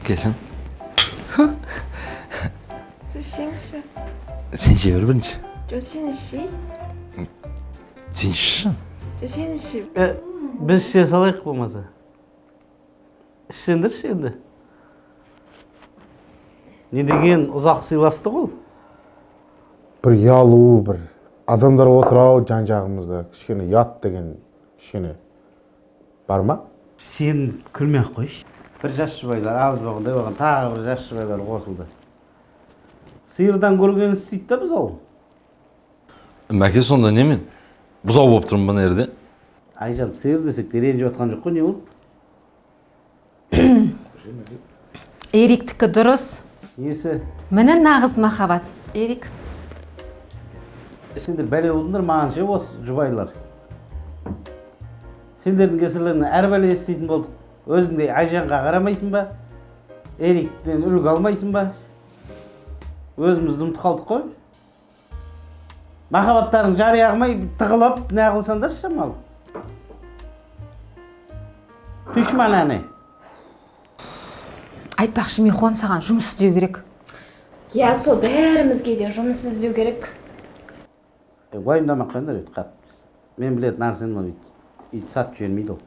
Gelin. Suşinşi. Sen çevir birinci. Josinşi. Sen şişin. Josinşi. Biz şey salayık bulmasa. Şimdi şimdi. Ne degen uzak sыйластык ol. Bir yaluu bir adamlar oturau jан-жағымызda kişkene yat degen kişkene бар ма? Sen külmek koy. Bir жаш жұбайлар аз болғанда болған тағы bir жаш жұбайлар қосылды. Сиырдан көрген істейді да біз ол. Мәке сонда немен? Бұзау болып тұрмын ба nerede? Айжан, сиыр десек те ренжіп жатқан жоқ қой, не болды? Эриктікі дұрыс. Несі? Міне нағыз махаббат. Эрик. Сендер бәле болдыңдар маған ше осы жұбайлар. Сендердің кесірлеріне әр бәле естейтін болдық. Өзіңде Айжанға қарамайсың ба? Эриктен үлгі алмайсың ба? Өзімізді ұмытып қалдық қой. Махаббаттарың жария қылмай тығылып не қылсаңдар шамалы. Düşman әне. Айтпақшы, мен хон саған жұмыс істеу керек. Ya so bәрімізге де жұмыс іздеу керек. Уайымдамақ қойыңдар өйт қап. Мен білетін нарсен өйт сатып жібермейді ол.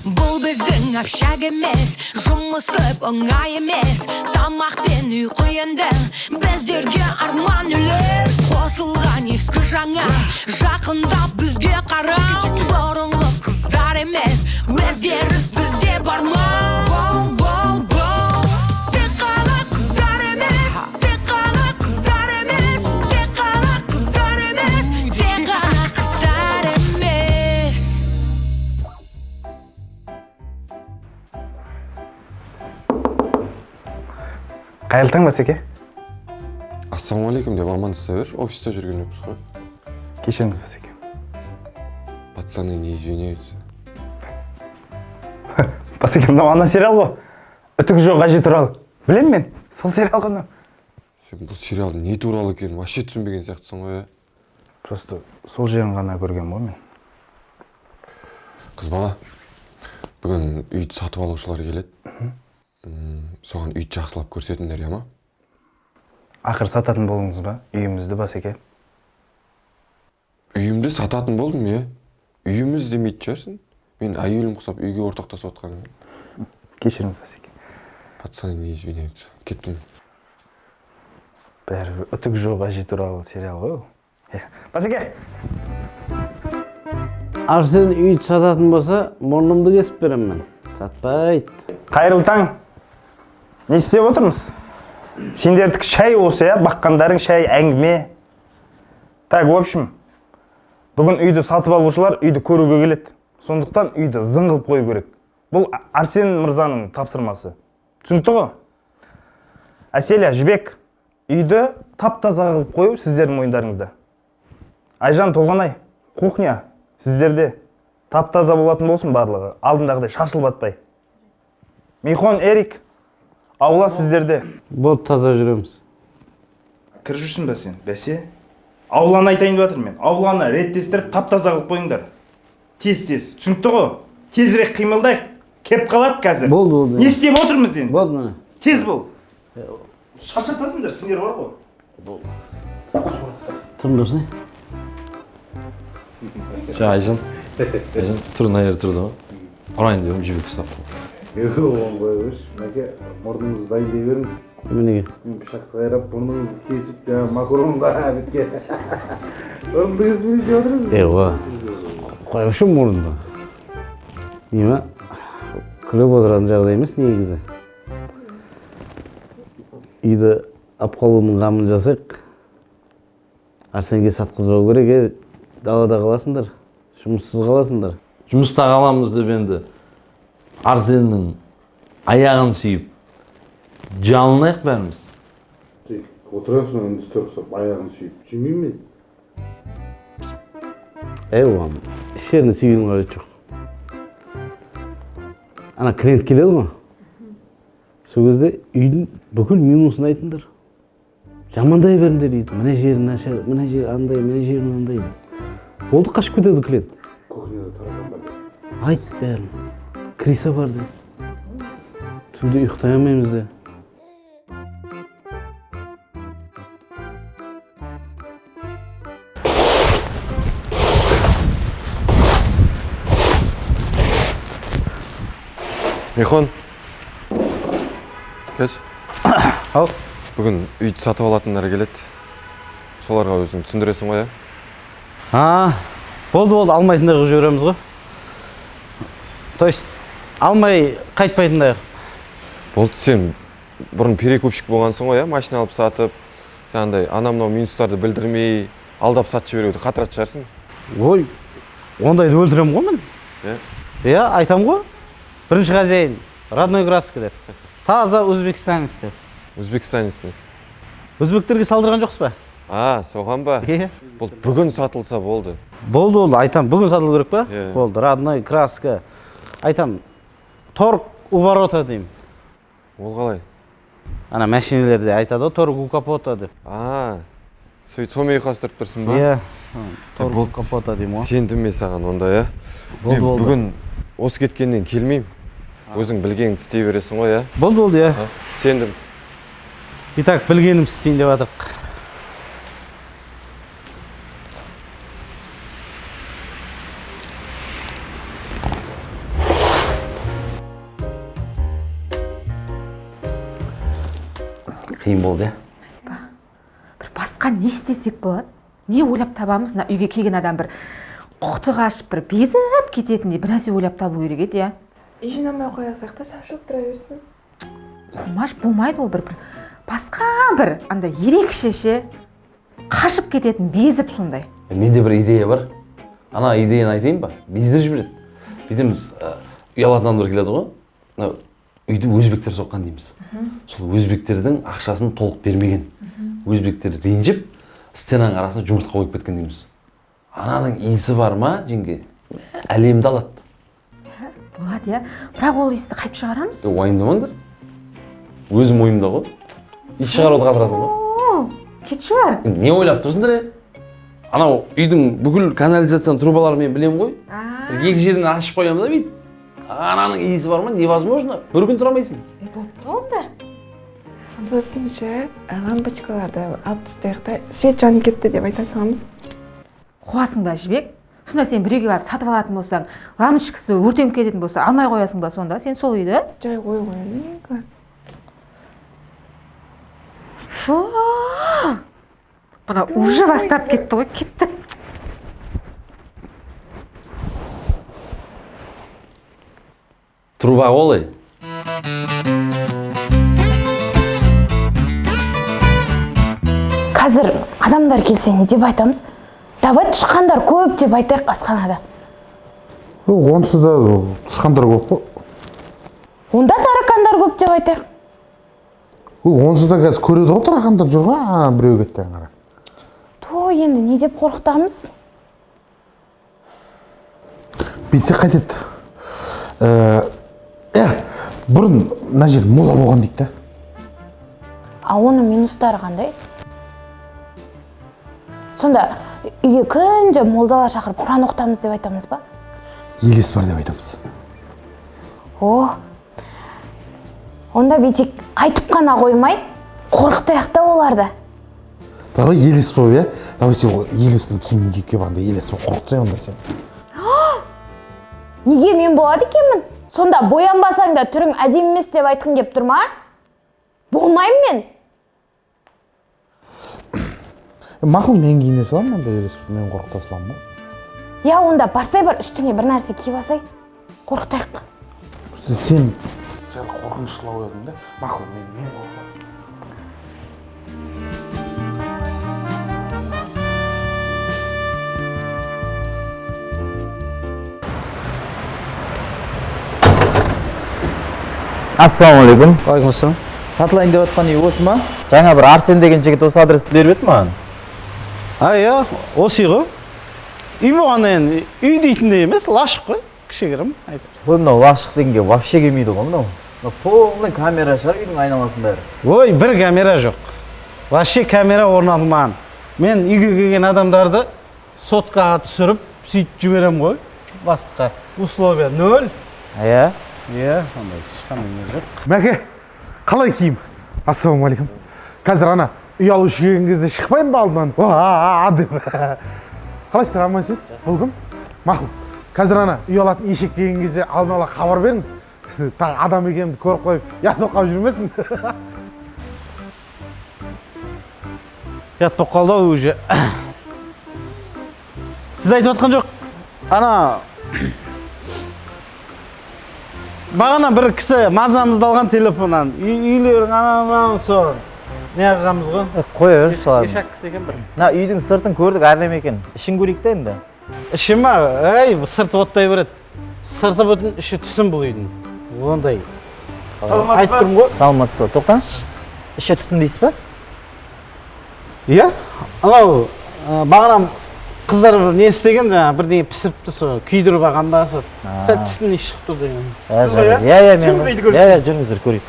Бұл біздің общак емес, жұмыс көп оңай емес. Тамақ пен ұйқы енді біздерге арман үлес. Қосылған ескі жаңа, жақындап бізге қарау. Бұрынғы қыздар емес, өзгеріс бізде бар ма? Тек қана қыздар емес, тек қана қыздар емес, тек қана қыздар емес, тек қана қыздар емес. Қайырлы таң Басеке. Ассалаумағалейкум деп амандаса бер, офиста жүрген жоқпыз ғой. Кешіріңіз Басеке. Пацаны не извиняются. Басеке, мынау ана сериал ғой. Үтік жоқ әже туралы. Білем мен, сол сериал ғана. Сен бұл сериал не туралы екенін вообще түсінбеген сияқтысың ғой. Просто сол жерін ғана көрген ғой мен. Қыз бала, бүгін үйді сатып алушылар келеді. Соған үйді жақсылап көрсетіңдер, я ма? Ақыр сататын болыңыз ба? Үйімізді Басеке. Үйімді сататын болдым, е? Үйіміз демейді жүрсің? Мен әйелім құсап үйге ортақтасып отқаным. Кешіріңіз Басеке. Пацаны не извиняются. Кеттім. Бәрі үтік жоқ әже туралы сериал ғой. Басеке! Арсен үйді сататын болса, мұрнымды кесіп берем мен. Сатпайды. Қайырлы таң. Не істеп отырмыз? Сендердікі шай осы, я? Баққандарың шай, әңгіме. Так, в общем, бүгін үйді сатып алушылар үйді көруге келеді. Сондықтан үйді зың қылып қою керек. Бұл Арсен мырзаның тапсырмасы. Түсінікті ғой? Әселя, Жібек, үйді тап-таза қылып қою сіздердің мойындарыңызда. Айжан, Толғанай, кухня сіздерде тап-таза болатын болсын барлығы. Алдындағыдай шашылып батпай. Михон, Эрик, аула сіздерде. Болды, таза жүреміз. Кір жүрсің бә сен, бәсе? Ауланы айтайын деп жатырмын мен. Ауланы реттестіріп тап-таза қылып қойыңдар. Тез-тез, түсінікті ғой? Тезірек қимылдайық. Кеп қалады қазір. Болды. Не істеп отырмыз енді? Болды міне. Тез бол. Шаршатасыңдар, сендер бар ғой. Тұрын дұрсын. Aycan. Aycan turuna yer turdu. Orayın diyorum cibik kısap. Yok oğlum koymuş. Мәке, мұрныңызды дайдай беріңіз. Неменеге? Мен пышақты қайрап, мұрныңызды кесіп, макаронға бітке. Мұрныңды кесіп жеп отырыңыз. Қойып үшін мұрынды. Неме? Күліп отыратын жағдай емес негізі. Үйді апқалудың қамын жасайық. Арсенге сатқызбау керек, далада қаласыңдар. Жұмыссыз қаласыңдар. Жұмыста қаламыз деп енді Арсеннің аяғын сүйіп жалынайық бәріміз. Отырасың, енді үстел құсап, аяғын сүйіп. Сүймеймін мен. Оған, іс жеріне сүйгенің қажеті жоқ. Ана клиент келеді ма? Сол кезде үйдің бүкіл минусын айтыңдар. Жамандай беріңдер үйді. Мына жерін нашар, мына жер андай, мына жерін андай. Болды, қашып кетеді клиент. Кухняда тараған бар. Айт бәрін. Криса бар деп. Түнде ұйықтай алмаймыз да. Михон. Кеш. Ал. Бүгін үйді сатып алатындар келеді. Соларға өзің түсіндіресің ғой, Болды, алмайтындай қылып жібереміз ғой. То есть, алмай қайтпайтындай. Болды, сен бұрын перекупщик болғансың ғой, машина алып сатып, сәндай анамнау минустарды білдірмей, алдап сатып жіберуді қатырат шығарсың. Ой, ондайды өлтірем ғой мен. Иә, айтам ғой. Бірінші хозяин, родной краска деп. Таза өзбекстанец деп. Өзбекстанец. Өзбектерге салдырған жоқсыз ба? Соған ба? Бұл бүгін сатылса болды. Болды, айтам. Бүгін сатылу керек па? Иә. Болды, родной краска. Айтам, торг уворота деймін. Ол қалай? Ана машинелерде айтады ғой, торг у капота деп. Сөйт, сомен ұйқастырып тұрсың ба? Иә, торг у капота деймін ғой. Сендім мен саған онда, Болды. Бүгін осы кеткеннен келмеймін. Өзің білгеніңді істей бересің ғой, Болды, иә. Сендім. Итак, білгенім істейін деп атық. Қиын болды, бір басқа не істесек болады? Не ойлап табамыз? Мына үйге келген адам бір құқты қашып, бір безіп кететіндей бір нәрсе ойлап табу керек еді, иә. Үй жинамай қоясақ та шашылып тұра берсін. Құмаш болмайды ол, бір басқа бір андай ерекше ше қашып кететін, безіп сондай. Менде бір идея бар. Ана идеяны айтайын ба? Бездіріп жібереді. Бүйтеміз, үй алатын адамдар келеді ғой. Үйді өзбектер соққан дейміз. Сол өзбектердің ақшасын толық бермеген. Өзбектер ренжіп, стенаның арасына жұмыртқа қойып кеткен дейміз. Ананың иісі бар ма, жеңге? Әлемді алады. Болады, иә. Бірақ ол иісті қайтып шығарамыз? Уайымдамаңдар. Өзім ойымда ғой. Иіс шығаруды қатырасың ғой. Кетші бар. Не ойлап тұрсыңдар, Анау үйдің бүкіл канализацияның трубаларын мен білем ғой. Екі жерін ашып қоямын да бейт. Ананың иісі бар ма? Невозможно. Bir күн тұрамайсың. Болыпты онда. Сосын лампочкаларды алып тастайық та свет жанып кетті деп айта саламыз. Қуасың ба жібек? Сонда сен біреуге барып сатып алатын болсаң, лампочкасы өртеніп кететін болса, алмай қоясың ба сонда? Сен сол үйді? Жай қойғаны менікі. Бұна уже бастап кетті ғой, кетті. Труба олай. Қазір адамдар келсе не деп айтамыз? Давай тышқандар көп деп айтайық асханада. Онсыз да тышқандар көп қой. Онда таракандар көп деп айтайық. Онсыз да қазір көреді ғой таракандар жүр ғой, біреу кеткен қара. Енді не деп қорқытамыз? Бүйтсек қайтеді. Бұрын мына жер мола болған дейді да. Оның минустары қандай? Сонда үйге күнде молдалар шақырып Құран оқытамыз деп айтамыз ба? Елес бар деп айтамыз. Онда бүйтсек айтып қана қоймай, қорқытайық та оларды. Давай елес болып, давай сен елестің киімін киіп кеп, анда елес болып қорқытсай онда сен. Неге мен болады екенмін? Сонда боянбасаң да түрің әдемі емес деп айтқың кеп тұр ма? Болмаймын мен. Мақұл, мен киіне салам, онда елес болып, мен қорқыта салам ба? Я, онда барсай бар, үстіңе бір нәрсе киіп алсай, қорқытайық. Сен қорқыныштылау едің да? Мақұл, мен қорқытам. Ассалаумағалейкум. Уағалейкумассалам. Сатылайын деп отқан үй осы ма? Жаңа бір Арсен деген жігіт осы адресті беріп еді маған. Иә, осы үй ғой. Үй болғанда енді үй дейтіндей емес, лашық қой. Кішігірім айтып. Ой, мынау лашық дегенге вообще келмейді ғой мынау. Полный камера шығар үйдің айналасын бәрі. Ой, бір камера жоқ. Вообще камера орнатылмаған. Мен үйге келген адамдарды соткаға түсіріп, сөйтіп жіберем ғой. Бастыққа условия 0. Иә. Иә, ондай ешқандай не жоқ. Мәке, қалай киім? Ассалаумағалейкум. Қазір ана үй алушы келген кезде шықпайын ба алдынан? Деп. Қалайсыздар, амансыз? Бұл кім? Мақұл. Қазір ана үй алатын ешек келген кезде алдын ала хабар беріңіз. Тағы адам екенімді көріп қойып, тоқап жүрмесін. Тоқалды уже. Сіз айтып отқан жоқ. Ана бағана бір кісі мазамызды алған телефоннан. Үйлерің анау сол. Не қылғанбыз ғой? Қоя берші солар. Ешак кісі екен бір. Мына үйдің сыртын көрдік, әдемі екен. Ішін көрейік та енді. Іші ма? Сырты оттай береді. Сырты бүтін, іші түтін бұл үйдің. Ондай. Айтып тұрмын ғой. Саламатсыз ба? Тоқтаңызшы. Іші түтін дейсіз ба? Иә? Анау бағана қыздар не істеген, бірдеңе пісіріпті сол, күйдіріп алғанда сол. Сәл түтін иіс шығып тұр деген. Иә, жүріңіздер көрейік.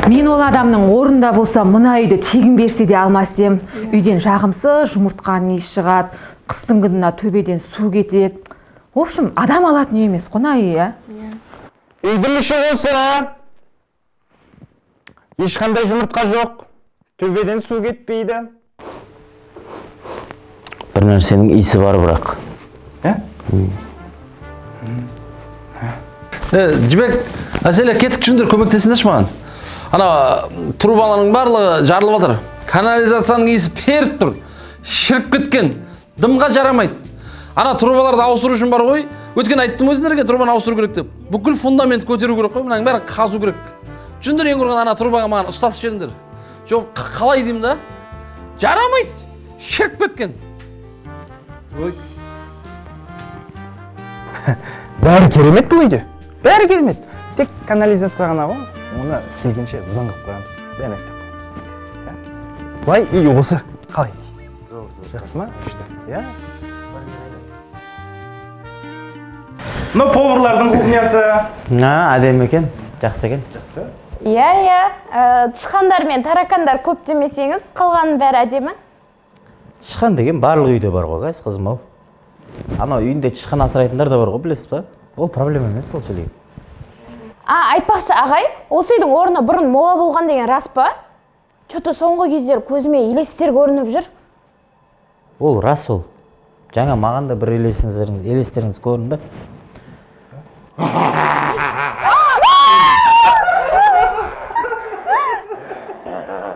Мен ол адамның орнында болсам, мына үйді тегін берсе де алмас ем. Үйден жағымсыз жұмыртқаның иісі шығады, қыстың күніне төбеден су кетеді. В общем, адам алатын үй емес, қона үй, иә? Үйдің іші болса, ешқандай жұмыртқа жоқ, төбеден су кетпейді. Бір нәрсенің иісі бар бірақ. Жібек, әселе кетік жүндер көмектесіңдерші маған. Ана трубаларының барлығы жарылып жатыр. Канализацияның иісі періп тұр. Шіріп кеткен. Дымға жарамайды. Ана трубаларды ауыстыру үшін бар ғой. Өткен айттым өзіңдерге трубаны ауыстыру керек деп. Бүкіл фундамент көтеру керек қой. Мынаның бәрін қазу керек. Жүндер ең құрған ана трубаға маған ұстасып жеріңдер. Жоқ, қалай деймін да? Жарамайды. Шіріп кеткен. Бәрі керемет бұл үйде. Бәрі керемет. Тек канализация ғана ғой. Оны келгенше зыңғып қоямыз. Бәрін айтып қоямыз. Былай үй осы. Қалай? Жақсы ма? Иә? Мына поварлардың кухнясы. Әдемі екен. Жақсы екен. Иә. Тышқандар мен таракандар көп демесеңіз, қалғанның бәрі әдемі. Тышқан деген барлық үйде бар ғой, қайсы қызым ау. Ана үйінде тышқан асырайтындар да бар ғой, білесіз ба? Ол проблема емес, ол сөйлейді. Айтпақшы ағай, осы үйдің орны бұрын мола болған деген рас па? Чөті соңғы кездер көзіме елестер көрініп жүр. Ол рас ол. Жаңа маған да бір елестеріңіз көрінді.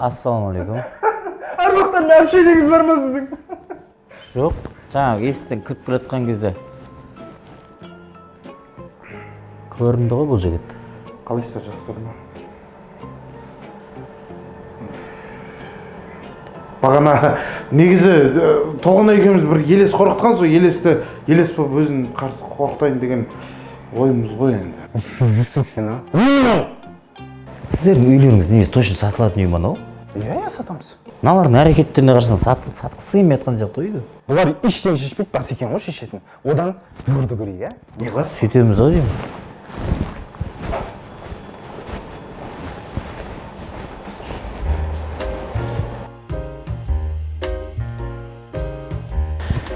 Ассалаумағалейкум. Арбақтан общениеңіз бар ма сіздің? Жоқ, жаңағы есіктен кіріп келатқан кезде көрінді ғой бұл жігіт. Қалайсыздар, жақсылар ма? Бағана негізі Толғанай екеуміз бір елес қорқытқан, сол елес болып өзін қарсы қорқытайын деген ойымыз ғой енді. Сіздердің үйлеріңіз негізі точно сатылатын үй ма мынау? Иә, сатамыз. Мыналардың әрекеттеріне қарасаң сатқысы келмей жатқан сияқты үйді. Бұлар ештеңе шешпейді, бас екен ғой шешетін. Одан көрді көрейік, иә? Не қыласыз? Сөйтеміз ғой деймін.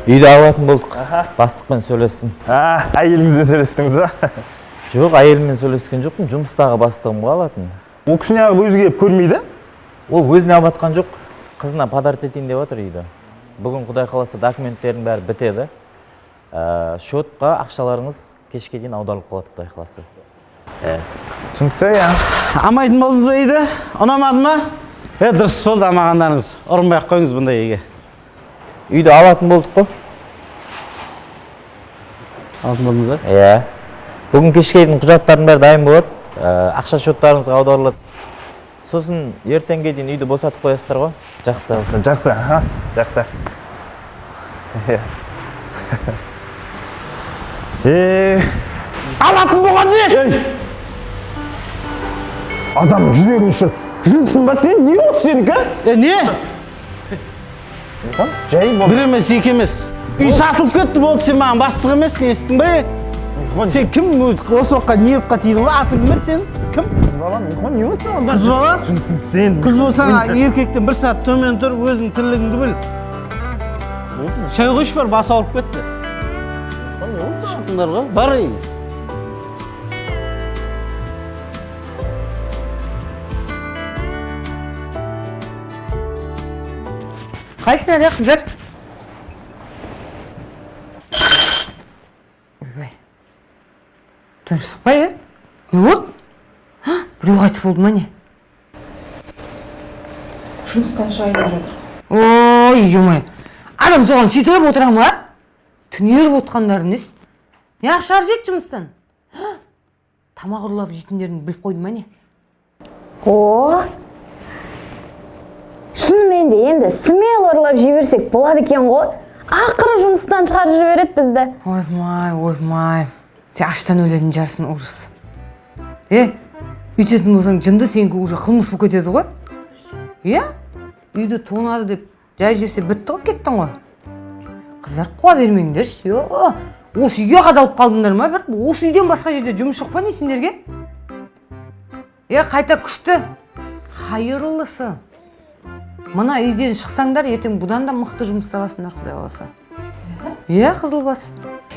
Үйді алатын болдық. Бастықпен сөйлестім. Әйеліңізбен сөйлестіңіз ба? Жоқ, әйеліммен сөйлескен жоқпын, жұмыстағы бастығым ғой алатын. Ол кісі неғып өзі келіп көрмейді? Ол өзіне алып жоқ. Қызына подарок етейін деп жатыр үйді. Бүгін Құдай қаласа документтердің бәрі бітеді. Шотқа ақшаларыңыз кешке дейін аударылып қалады, Құдай қаласа. Түсінікті, иә. Амайтын болдыңыз ба үйді? Ұнамады ма? Дұрыс болды амағандарыңыз. Ұрынбай ақ қойыңыз бұндай үйге. Үйді алатын болдық қой. Алатын болдыңыз ба? Иә. Бүгін кешке дейін құжаттардың бәрі дайын болады. Ақша шоттарыңызға аударылады. Сосын ертеңге дейін үйді босатып қоясыздар ғой. Жақсы. Жақсы. Алатын болған несі? Адам жүрегің үшін жүріпсің ба сен? Не осы сенікі? Не? Жай болды. Бір емес, екі емес. Үй сатылып кетті болды, сен маған бастық емес, естің бе? Сен кім осы уақытқа не қылып тидің ба? Атың кім еді сенің? Кім? Қыз балам, не отырған? Қыз бала? Жұмысың істейін. Қыз болсаң еркектен 1 сағат төмен тұрып өзің тірлігіңді біл. Шай қойшы бар, басы ауырып кетті. Шықыңдар ғой, бар ей. Қайсың әлі қыздар? Ойбай. Тыныштық па, е? Не болды? Біреу қайтыс болды ма не? Жұмыстан шайынып жатыр. Ой, емай. Адам соған сөйтіп отыра ма? Түнеріп отқандарын несі? Не ақшар жет жұмыстан? Тамақ ұрлап жейтіндерін біліп қойды ма не? О, шынымен де енді смело ұрлап жіберсек болады екен ғой. Ақыры жұмыстан шығарып жібереді бізді. Оймай. Сен аштан өлетін жарсын, ужас. Үйтетін болсаң жынды сенікі уже қылмыс болып кетеді ғой. Үйді тонады деп жай жерсе бітті ғой, кеттің ғой. Қыздар қуа бермеңдерші. Осы үйге қадалып қалдыңдар ма? Осы үйден басқа жерде жұмыс жоқ па не сендерге? Қайта күшті. Хайырлысы. Мына үйден шықсаңдар, ертең бұдан да мықты жұмыс табасыңдар, Құдай қаласа. Қызылбас.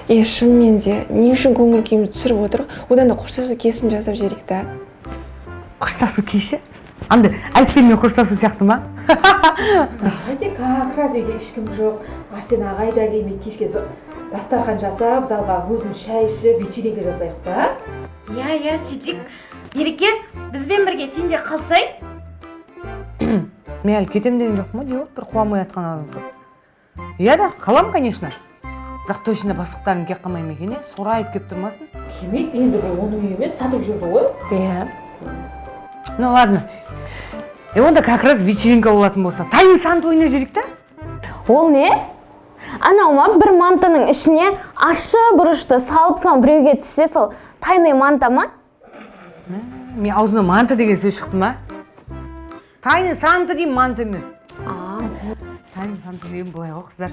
Шынымен де не үшін көңіл күйімді түсіріп отыр? Одан да қоштасу кесін жасап жіберейік та. Қоштасу кеші? Андай әліппенмен қоштасу сияқты ма? Хайде, как раз үйде ешкім жоқ. Арсен ағай да келмей кешке дастархан жасап, залға өзім шай ішіп, вечеринка жасайық та. Иә, сөйтейік. Ереке, бізбен бірге сен де қалсай? Мен әлі кетем деген жоқ ма? Жоқ, бір қуамай атқан адамсың. Да, қалам, конечно. Бірақ точно бастықтарың кеп қалмай екен, сұрайып кеп тұрмасын. Келмейді, енді бұл оның үйі емес, сатып жүрді ғой. Ну ладно. Онда как раз вечеринка болатын болса, тайны сант ойнап жүрейік та? Ол не? Анау ма бір мантаның ішіне ашы бұрышты салып соң біреуге түссе сол тайный манта ма? Мен аузына манта деген сөз шықты ма? Тайны санты деймін, манта емес. Тайны санты деген былай ғой, қыздар.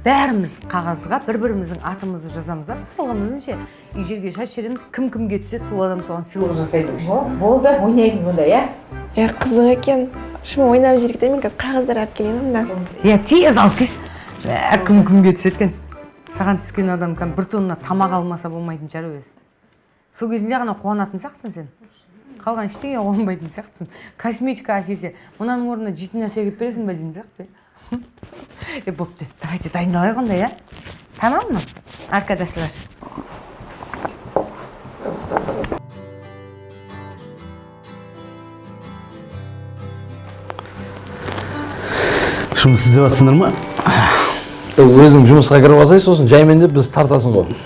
Бәріміз қағазға бір-біріміздің атымызды жазамыз, қалғанымызынше үй жерге шаш жеріміз кім-кімге түседі, сол адам соған сыйлық жасайды. Болды, ойнаймыз онда, Қызық екен. Шыма ойнап жүрейік те, мен қазір қағаздар алып келейін онда. Тез алып кеш. Кім-кімге түседі екен. Саған түскен адам бір тонна тамақ алмаса болмайтын шығар өзі. Сол кезінде ғана қуанатын сияқтысың сен. Қалған ештеңе қуанбайтын сияқтысың. Косметика әкелсе, мынаның орнына жейтін нәрсе әкеліп бересің бе деген сияқты. Бопты, давайте дайындалайық онда, Tamam mı arkadaşlar? Жұмыс іздеп жатсыңдар ма? Өзің жұмысқа кіріп алсай, сосын жаймен деп біз тартасың ғой.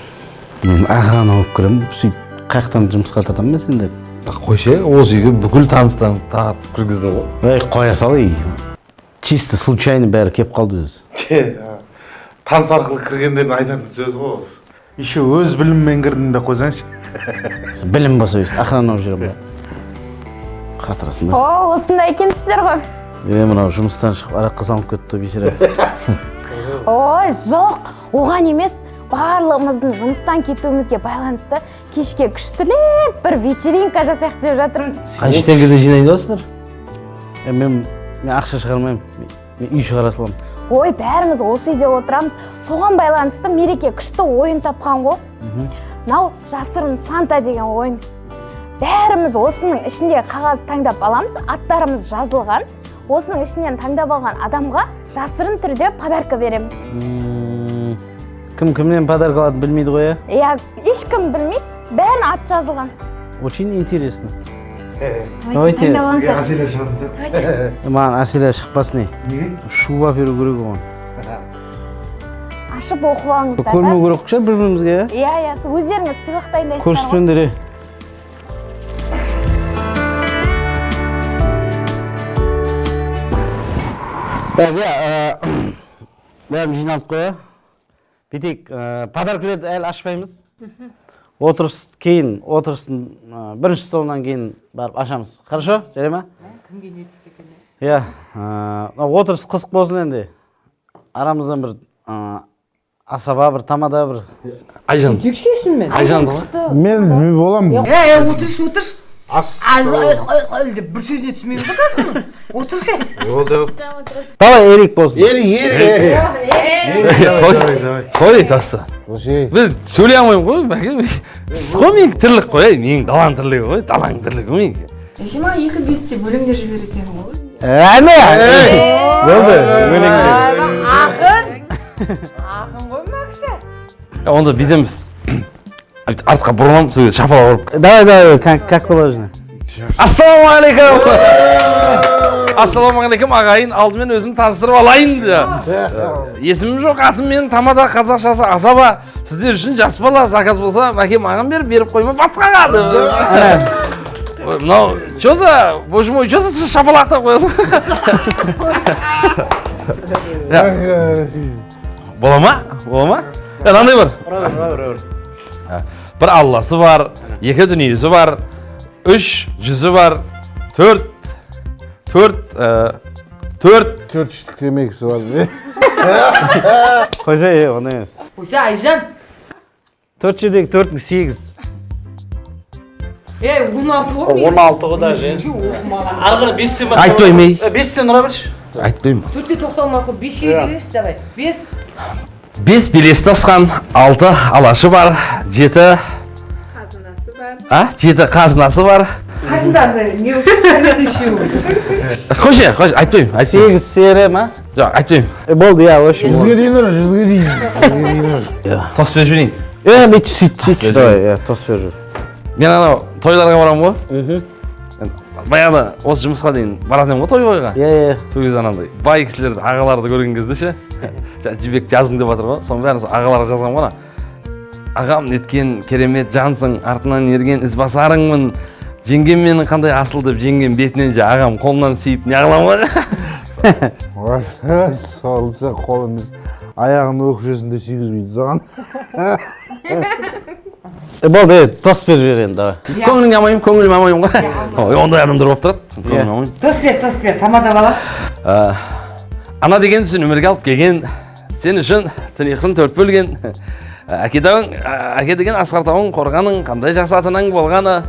Мен охрана болып кіремін, сөйтіп қаяқтан жұмысқа тартамын мен сендер. Қойшы, осы үйге бүкіл таныстан тағып кіргіздің ғой. Қоя сал, чисто случайно бәрі кеп қалды өзі. Таныс арқылы кіргендердің айтатын сөз ғой. Еще өз біліммен кірдім де қойсаңшы. Білім болса өз, охрана болып жүремін ба? Қатырасың ба? Осындай екенсіздер ғой. Мынау жұмыстан шығып араққа салынып кетті бейшара. Жоқ, оған емес, барлығымыздың жұмыстан кетуімізге байланысты кешке күштілеп бір вечеринка жасайық деп жатырмыз. Қанша теңгеде жинайын деватсыңдар? Мен ақша шығармаймын, мен үй шығара саламын. Бәріміз осы үйде отырамыз. Соған байланысты мереке күшті ойын тапқан ғой. Нау жасырын Санта деген ойын. Бәріміз осының ішінде қағаз таңдап аламыз, аттарымыз жазылған. Осының ішінен таңдап алған адамға жасырын түрде подарка береміз. Кім-кімнен подарка алатынын білмейді ғой, ешкім білмейді, бәрін ат жазылған. Очень интересно. Давайте. Әселер шығатын. Маған әселер шықпасын, шуба беру керек оған. Ашып оқып алыңыздар. Көрмеу керек шығар бір-бірімізге, өздеріңіз сыйлық дайындайсыздар ғой. көрсетпеңдер. Бәрім жиналып қоя. Бетек, подаркілерді әлі ашпаймыз. Кейін отырыстың бірінші столынан кейін барып ашамыз. Хорошо, жарай ма? Кімге не түсті екен? Отырыс қызық болсын енді. Арамыздан бір асаба бір тамада бір Айжан. Тексешін мен. Айжан ба? Мен боламын. Отырш. Ас. Бір сөзіне түсмеймін да қазір. Отырш. давай эрик болсын Қой тасы. Ошей. Біз сөйлей алмаймын ғой. Бәке, сіз ғой менің тірлік қой. Менің даланың тірлігі ғой. Даланың тірлігі менікі. Десе ма екі бетте өлеңдер жіберетін ғой. әне болды Ақын ғой Макса. Онда бүйтеміз. Артқа бұрыламын, сол кезде шапалақ ұрып. давай как положено Ассалаумағалейкум. Ассалаумағалейкум ағайын, алдымен өзім таныстырып алайын. Есімім жоқ, атым менің тамада, қазақшасы асаба. Сіздер үшін жас бала, заказ болса, мәке маған беріп қойма басқаға. Мынау, чоса, боже мой, чоса шапалақтап қоясың. Бола ма? Бола ма? Қандай бар? Бір алласы бар, екі дүниесі бар, үш жүзі бар, төрт Төртіштік темекісі бар. қойса ондай емес Қойса Айжан. 4-дегі 4-ің 8 16 ғой. 16 ғой даже арғыры 5-тен Айтпаймын. 5-тен ұра бірші Айтпаймын. 4-ке тоқталмай қой, 5-ке келеші давай. 5. 5 белесті асқан, 6 алашы бар, 7 қазынасы бар. Қасында не үшін следующий. Қойшы, айтпаймын. 8 сері ма? Жоқ, айтпаймын. болды иә очень Жүзге дейін ұра, жүзге дейін. Тос беріп жіберейін. бүйтіп сөйтші давай тос беріп жүр Мен анау тойларға барамын ғой. Баяғыда осы жұмысқа дейін баратын ғой той-тойға. Сол кезде анандай бай кісілерді, ағаларды көрген кезде ше. Жібек жаздың деп жатыр ғой. Соның бәрін ағаларға жазған ғой. Ағам неткен керемет жансың, артынан ерген ізбасарыңмын. Жеңгем менің қандай асыл деп жеңгем бетінен же ағам қолынан сүйіп не қыламын ғой. Сорылса қолымыз аяғын өкшесінде сүйгізбейді соған. болды тос беріп жібер енді давай Көңілің амайым, көңілім амайым ғой. Ондай адамдар болып тұрады. Көңілім амайым. Тос бер, тамада бала. Ана деген түсін өмірге алып келген, сен үшін тынықсын 4 бөлген. Әке деген асқар тауың қорғаның, қандай жақсы атанаң болғаны.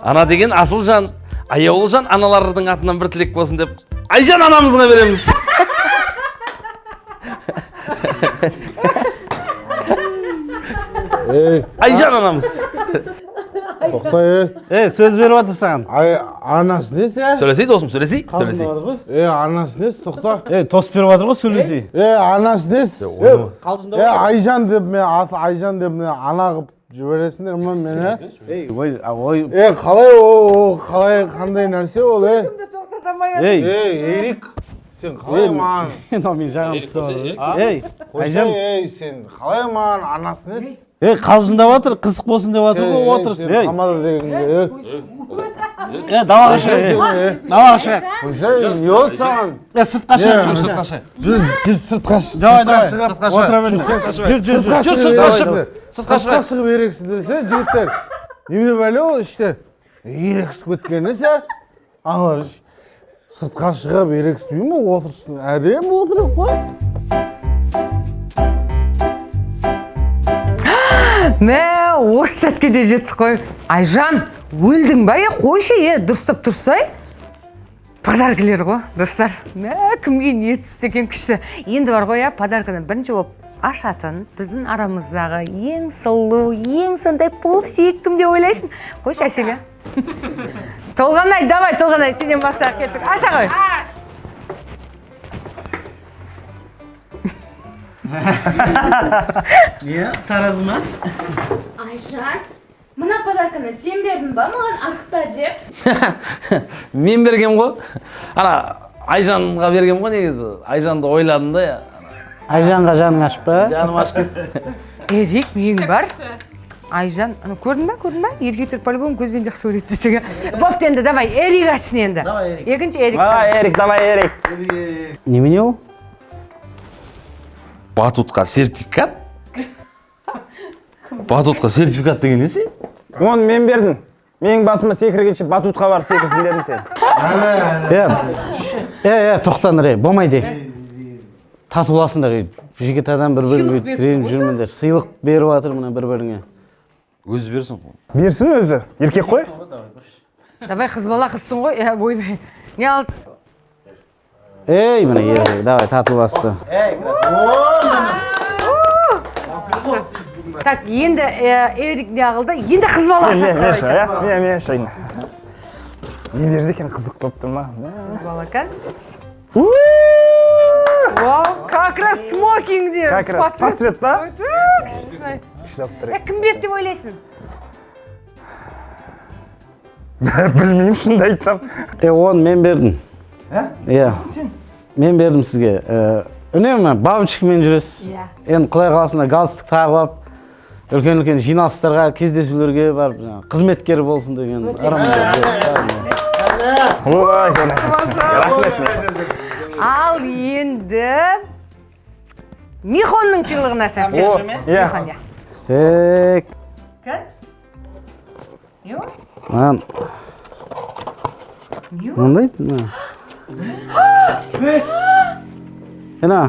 Ана деген асыл жан, аяулы жан аналардың атынан бір тілек болсын деп Айжан анамызға береміз. Айжан анамыз. Тоқта, сөз беріп жатыр саған анасы несі? Сөйлесей досым, сөйлесей. Анасы несі, тоқта? тос беріп жатыр ғой сөйлесей Анасы несі? Айжан деп мен, аты Айжан деп мен ана қып жібересіңдер ма мені? Қалай қандай нәрсе ол, Ерик, сен қалай маған? мен жағымсыз бар Қойса, сен қалай маған анасы несі? қалжыңдап жатыр қызық болсын деп жатыр ғой отырсың Тамада дегенге, далаға шығайық далаға шығайық қойса, не болды саған? сыртқа шығайық Жүр, сыртқа шығып. отыра беріңіз Сыртқа шығып ерексіздер, жігіттер. Неме бәле ол іште? Ерексіп кеткені сә? Алар, сыртқа шығып ерексізбей ме отырсын? Әдем отырып қой. Мә, осы сәтке де жеттік қой. Айжан, өлдің ба? Қойшы, дұрыстап тұрсай. Подаркілер ғой, достар. Мә, кімге не түсті екен күшті. Енді бар ғой, подарканы бірінші болып ашатын біздің арамыздағы ең сұлу, ең сондай пупсик кім деп ойлайсың? Қойшы, Әселя. Толғанай, давай, Толғанай, сенен бастап кеттік. Аша ғой. таразы ма? Айжан, мына подарканы сен бердің ба маған арықта деп? Мен бергем ғой. Ана Айжанға бергем ғой негізі. Айжанды ойладым да. Айжанға жаның ашып па? Жаным ашып кетті. Ерек, мен бар. Айжан, көрдің ба? Еркектер по-любому көзбен жақсы көреді десеге. Бопты енді, давай, Эрик ашсын енді. Екінші Эрик. Эрик, давай Эрик. Немене ол? Батутқа сертификат? Батутқа сертификат деген несі? Оны мен бердім. Менің басыма секіргенше батутқа барып секірсін дедім сен. тоқтаңдар, болмайды. Татуласыңдар, жігітадан бір-біріңе ренжіп жүрмеңдер. Сыйлық беріп жатыр мына бір-біріңе. Өзі берсін ғой. Берсін өзі. Еркек қой. Давай қыз бала қызсың ғой. Ойбай. Не алды? Ей, міне еркек, давай тату басты. Так, енді Эрик не алды? Енді қыз бала шақырды. Мен шайын. Не берді екен қызық болып тұр ма? Қыз бала kan? Вау, как раз смокингде. Как раз под цвет па? Кім берді деп ойлайсың? Білмеймін, шынды айтсам. Оны мен бердім. Иә. Мен бердім сізге. Үнемі бабочкамен жүресіз. Енді құдай қаласында галстук тағып алып, үлкен-үлкен жиналыстарға, кездесулерге барып, қызметкер болсын деген Ал енді Михонның сыйлығына шақыр. Михон, иә. Так. Маған мындайды? Ена,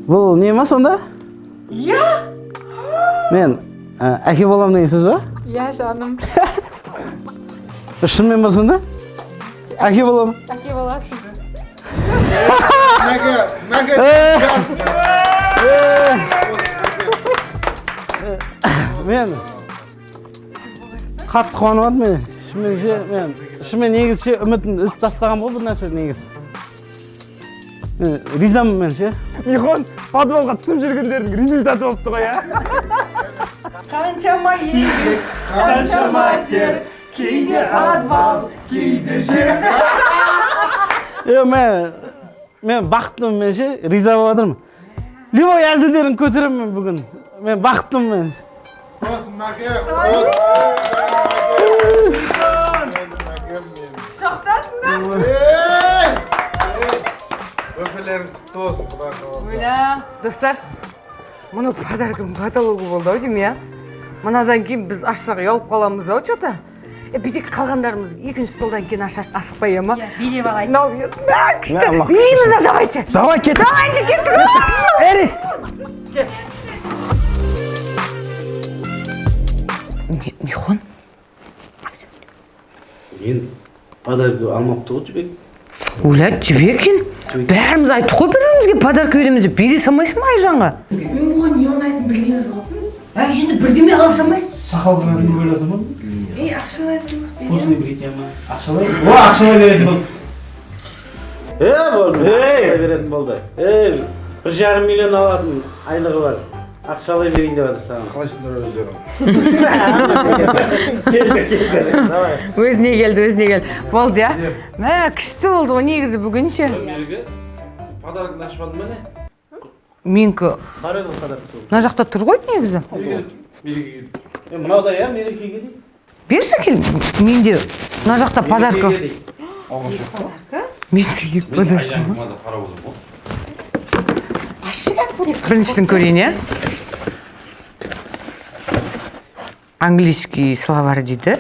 бұл не ма сонда? Иә. Мен әке болам дейсіз ба? Иә, жаным. Шынымен ба сонда? Әке болам? Әке боласың. Мен қатты қуанып мен. Шынымен негізі үмітін үзіп тастаған бұл нәрсе негізі. Ризамын мен ше. Михон, подвалға түсіп жүргендердің результаты болыпты ғой, я? Қаншама еңбек, қаншама тер, кейде подвал, кейде жер. Мен бақыттымын мен ше, риза болып жатырмын. Любой әзілдерін көтеремін мен бүгін. Мен бақыттымын мен. Жоқтасың да? Öpelerin kutlu olsun. Құдай қаласа. Достар, мұны подаркам каталогы болды ау деймін, я? Мұнадан кейін біз ашсақ ұялып қаламыз ау, что-то? Бүйдек қалғандарымыз екінші столдан кейін ашақ асықпай, ема? Билеп алайын. Күшті, мейміз да, давайте. Давай, кеттік. Давайте, кеттік. Эрик! Михон? Мен подарка алмапты ғой жібек. Ойлайды, жібек екен. Бәріміз айтты ғой бір-бірімізге подарка береміз деп бере салмайсың ба Айжанға? Мен бұған не ұнайтынын білген жоқпын. Енді бірдеме ала салмайсың? Сақалдың әдін ойласың ба? Ақшалай сыйлық беремін. Вкусный бритья ма? Ақшалай? Ақшалай беретін болды. Болды, ақшалай беретін болды. 1,5 миллион алатын айлығы бар. Ақшалай берейін деп жатыр саған. Қалайсыңдар өздерің? Өзіне келді. Болды, я? Күшті болды ғой негізі бүгінше. Мереке, подарканы ашпадың ба не? Менікі Бар еді подарка сол. мына жақта тұр ғой негізі. Мерекеге. Мынау да я мерекеге дейді. Берші әкел, менде мына жақта подарка. Менде подарка. Айжан қымада қарап отыр ғой. Біріншісін көрейін, я? Английский словарь дейді.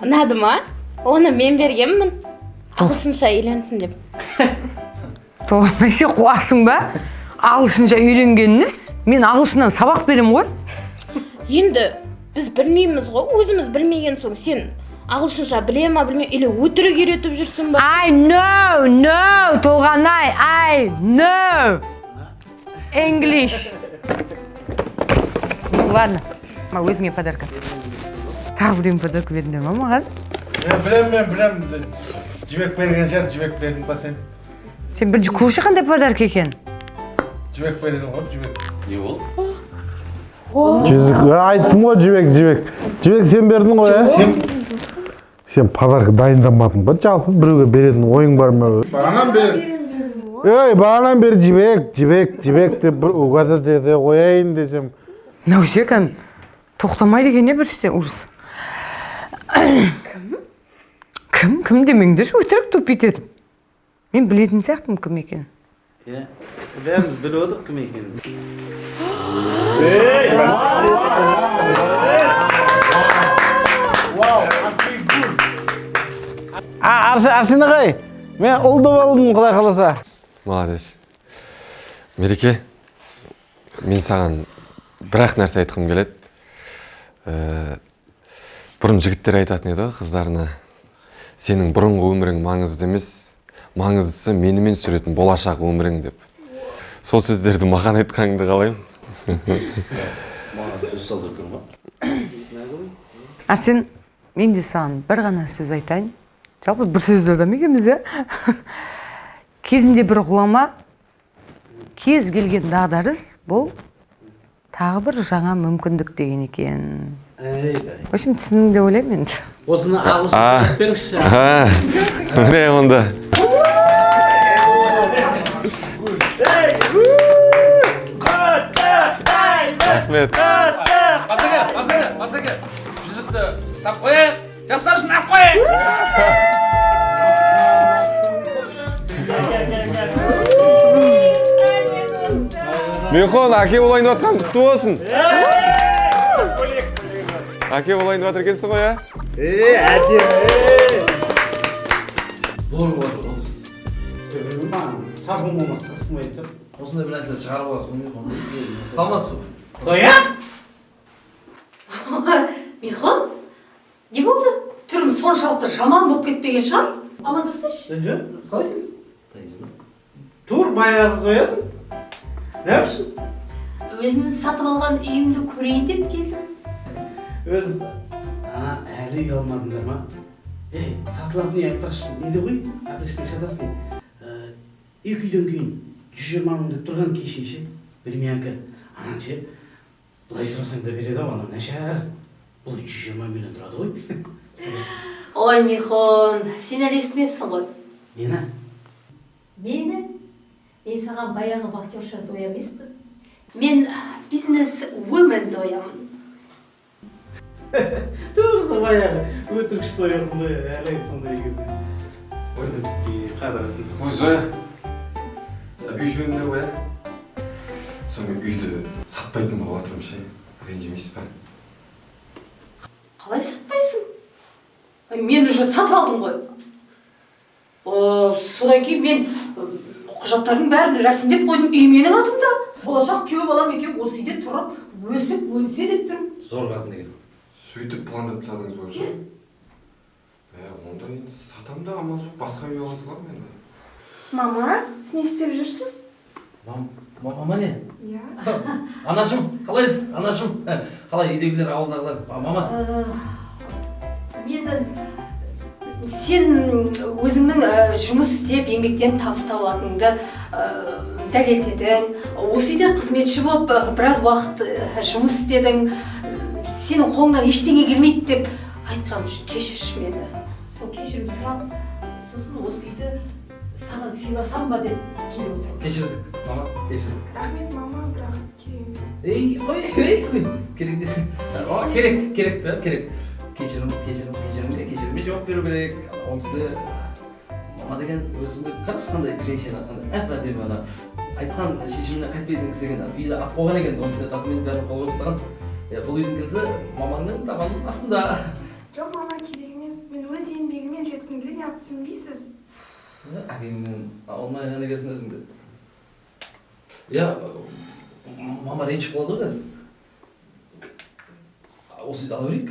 Ұнады ма? Оны мен бергенмін. Ағылшынша үйленсін деп. Толғанай, сен қуасың ба? Ағылшынша үйренгеніңіз? Мен ағылшыннан сабақ берем ғой. Енді біз білмейміз ғой, өзіміз білмеген соң сен ағылшынша біле ма білме, или өтірік үйретіп жүрсің ба? I know, Толғанай, I know English. Ну, ладно, өзіңе подарка. Тағы біреуін подарка бердіңдер ма маған? Мен білем. Жібек берген жер, жібек бердің ба сен? Сен бірінші көрші қандай подарка екен? Жібек бердің ғой, жібек. Не болды? Айттым ғой жібек. Жібек сен бердің ғой, ә? Сен подарка дайындамадың ба? Жалпы біреуге беретін ойың бар ма? Бағанан бер. Бағанан бер жібек деп бір угадать ете қояйын десем. Мынау ше кәм тоқтамайды екен не бірші ужас. Кім демеңдерші, өтірік тупит етіп. Мен білетін сияқтымын кім екен. Бәріміз біліп отырық кім екенін. Арсен ағай, мен ұлды болдым құдай қаласа. Молодец. Мереке, мен саған бір-ақ нәрсе айтқым келеді. Бұрын жігіттер айтатын еді ғой қыздарына. Сенің бұрынғы өмірің маңызды емес, маңыздысы менімен сүретін болашақ өмірің деп. Сол сөздерді маған айтқаныңды қалаймын. Маған сөз салдырып тұрма. Арсен, мен де саған бір ғана сөз айтайын. Жалпы бір сөз адам екенбіз, кезінде бір ғұлама, кез келген дағдарыс бұл тағы бір жаңа мүмкіндік деген екен. В общем, түсіндің деп ойлаймын енді. Осыны ағылшын беріңізші. Міне онда. Рахмет. Басаке. Жүзікті сап қояйық, жастар үшін ап қояйық. Михон, әке болайын деп жатқан құтты болсын. Әке болайын деп жатыр екенсің ғой, Әке. Зор болады ол. Сабын болмас, қысқымайды. Осындай бір нәрселер шығарып аласың. Салмасы. Зоя? Михон, не болды? Түрім соншалықты жаман болып кетпеген шығар? Амандасайшы. Қалайсың? Тур, баяғы Зоясың? Не үшін? Өзіміз сатып алған үйімді көрейін деп келдім. Өзіміз? Әлі үй алмадыңдар ма? Сатылатын үй айтпақшы, неде ғой? Адрестен шатасың. 2 үйден кейін 120 мың деп тұрған кешінші. Білмейінкі. Ананшы, бұлай сұрасаң да береді ау, анау нашар. Бұл 120 миллион тұрады ғой. Ой, Михон, сен әлі естімепсің ғой. Нені? Мені? Мен саған баяғы вахтерша Зоя емеспін. Мен бизнес-вумен Зоямын. Тұрсы баяғы, өтірікші Зоясың ғой, әлі сондай кезде. Қадырасың. Ой, Зоя. Үй жөнінде ғой, Соңғы үйді сатпайтын болып отырмын ше. Ренжімейсіз бе? Қалай сатпайсың? Мен уже сатып алдым ғой. Содан кейін мен құжаттардың бәрін рәсімдеп қойдым, үй менің атымда. Болашақ күйеу балам екеуі осы үйде тұрып, өсіп, өнсе деп тұрмын. Зор қатын деген. Сөйтіп пландап тастадыңыз ғой уже. Онда енді сатам да амал жоқ, басқа үй ала саламын енді. Мама, сіз не істеп жүрсіз? Мама не? Иә. Анашым, қалайсыз? Анашым, қалай үйдегілер, ауылдағылар? Мама? Сен өзіңнің жұмыс істеп, еңбектен табыс таба алатыныңды дәлелдедің. Осы үйде қызметші болып біраз уақыт жұмыс істедің. Сенің қолыңнан ештеңе келмейді деп айтқаным үшін кешірші мені. Сол кешірім сұрап, сосын осы үйді саған сыйласам ба деп келіп отырмын. Кешірдік, мама, кешірдік. Рахмет, мама, бірақ керек емес. Керек десің. Керек. Кешірім жауап беру керек. Онсызды мама деген өзіңді қандай женщина, қандай әп-әдемі ана айтқан шешіміне қайтпайтын кісі екен. Үйді алып қойған екен, онсызда документ бәрін қолға жасаған. Бұл үйдің кілті мамаңның табанының астында. Жоқ, мама, керек емес. Мен өз еңбегіммен жеткім келеді, неғып түсінбейсіз? Әкеңнен алмай ғана келсін өзіңді. Мама ренжіп қалады ғой қазір. Осы үйді ала берейік.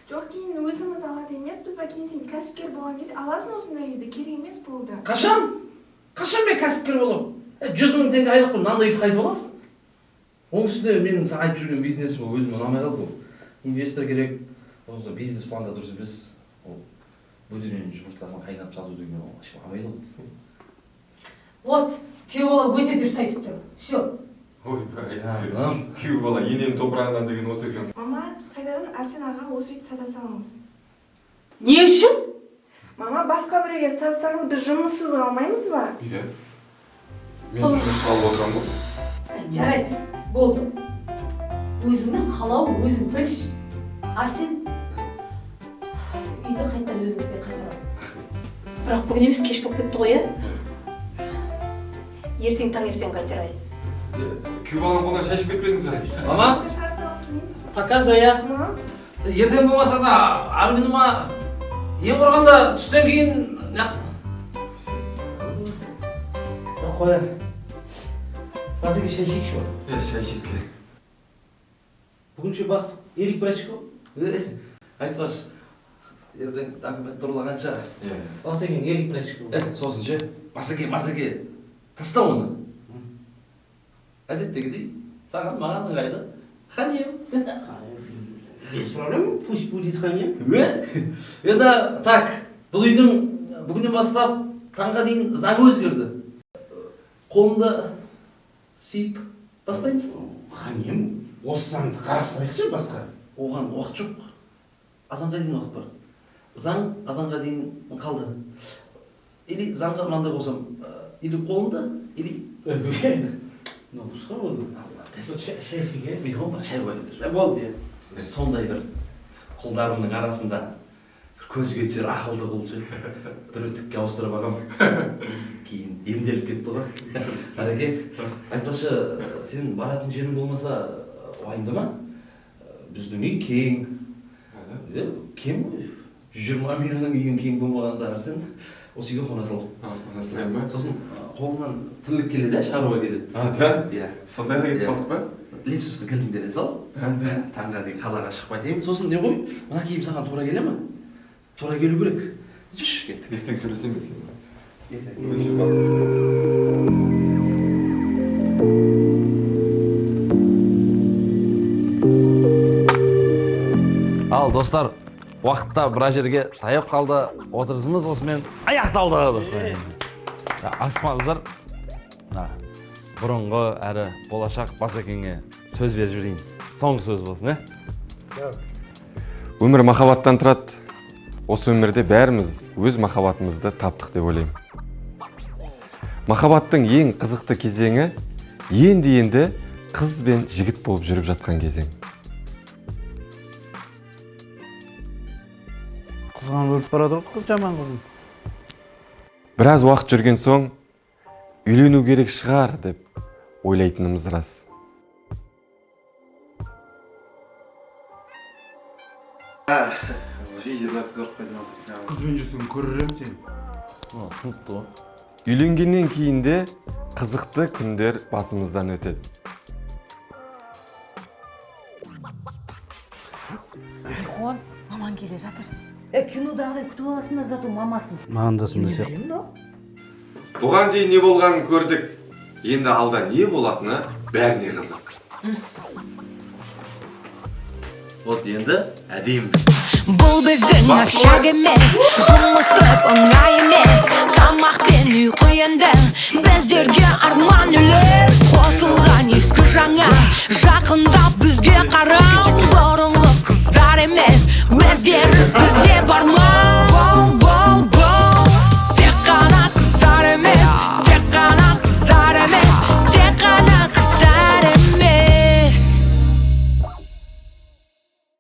Жоқ, кейін өзіміз алады емеспіз ба? Кейін сен кәсіпкер болған кезде аласың осындай үйді, керек емес болды. Қашан? Қашан мен кәсіпкер боламын? 100 мың теңге айлық мынандай үйді қайтып аласың? Оның үстіне менің саған айтып жүрген бизнесім өзіме ұнамай қалды ғой. Инвестор керек, осындай бизнес планда дұрыс емес. Бөденің жұмыртқасын қайнап сату деген ол ұнамайды ғой. Вот, күйеу бала өте дұрыс айтып тұр. Все. Ойбай, күйеу бала енем топырағынан деген осы екен. Мама, сіз қайтадан Арсен аға осы үйді сата салыңыз. Не үшін? Мама, басқа біреуге сатсаңыз біз жұмыссыз қалмаймыз ба? Иә. Мен жұмысқа алып отырамын ғой. Жарайды, болды. Өзіңнің қалау өзің білші. Арсен, үйді қайтадан өзіңізге қайтарам. Бірақ бүгін емес кеш болып кетті ғой, ертең таңертең қайтарайын. Күйеу балам қолынан шай ішіп кетпесіңіз бе? Мама? Пока, Зоя. Ертең болмаса да, ары күні ма, ең құрғанда түстен кейін Қоя. Базеке шай ішейікші ба? шай ішейік керек. Бүгінше бастық Ерік Брачко. Айтпаш, ертең документ туралағанша. Бас екен Ерік Брачко. Сосын ше, масаке, таста оны. Әдеттегідей, саған маған ыңғайлы. Ханем. Без проблем, пусть будет ханем. Енді так, бұл үйдің бүгіннен бастап таңға дейін заңы өзгерді. Қолымды сүйіп бастаймыз. Ханем, осы заңды қарастырайықшы басқа. Оған уақыт жоқ. Азанға дейін уақыт бар. Заң азанға дейін қалды. Или заңға мынандай болсам, или қолымды, или... Нұсқа болды. Шай ішеге? Мейхом бар, шай қойып. Болды. Сондай бір қолдарымның арасында көзге түсер ақылды қолшы. Бір өтікке ауыстырып ағам. Кейін емделіп кетті ғой. Әреке, айтпашы, сен баратын жерің болмаса уайымдама. Біздің үй кең. Кең ғой. 120 миллионның үйін кең болмағанда сен осы үйге қона сал. Сосын қолыңнан тірлік келеді, шаруа келеді. Да? Сондайға кетіп қалдық па? Лексусты кілтіңдере сал. Таңға дейін қалаға шықпай дейін. Сосын не ғой? Мына киім саған тура келе ма? Тура келу керек. Жүш, кет. Ертең сөйлесем бе сен? Ал достар, уақытта бір жерге таяп қалды. Отырысымыз осымен аяқталды. Асмаңыздар, бұрынғы әрі болашақ Басекеңе сөз беріп жүрейін. Соңғы сөз болсын, Өмір махаббаттан тұрады. Осы өмірде бәріміз өз махаббатымызды таптық деп ойлаймын. Махаббаттың ең қызықты кезеңі енді қыз бен жігіт болып жүріп жатқан кезең. Қызған өліп барады ғой, жаман қызым. Біраз уақыт жүрген соң үйлену керек шығар деп ойлайтынымыз рас. Қызбен жүрсең көрерім сен. Түсінікті ғой. Үйленгеннен кейін де қызықты күндер басымыздан өтеді. Хон, маман келе жатыр. Кинодағыдай күтіп аласыңдар зато мамасын. Маған да сондай сияқты. Бұған дейін не болғанын көрдік. Енді алда не болатыны бәріне қызық. Вот енді әдемі. Бұл біздің общак емес, жұмыс көп оңай емес. Тамақ пен үй құйынды, біздерге арман үлес. Қосылған ескі жаңа, жақындап бізге қара.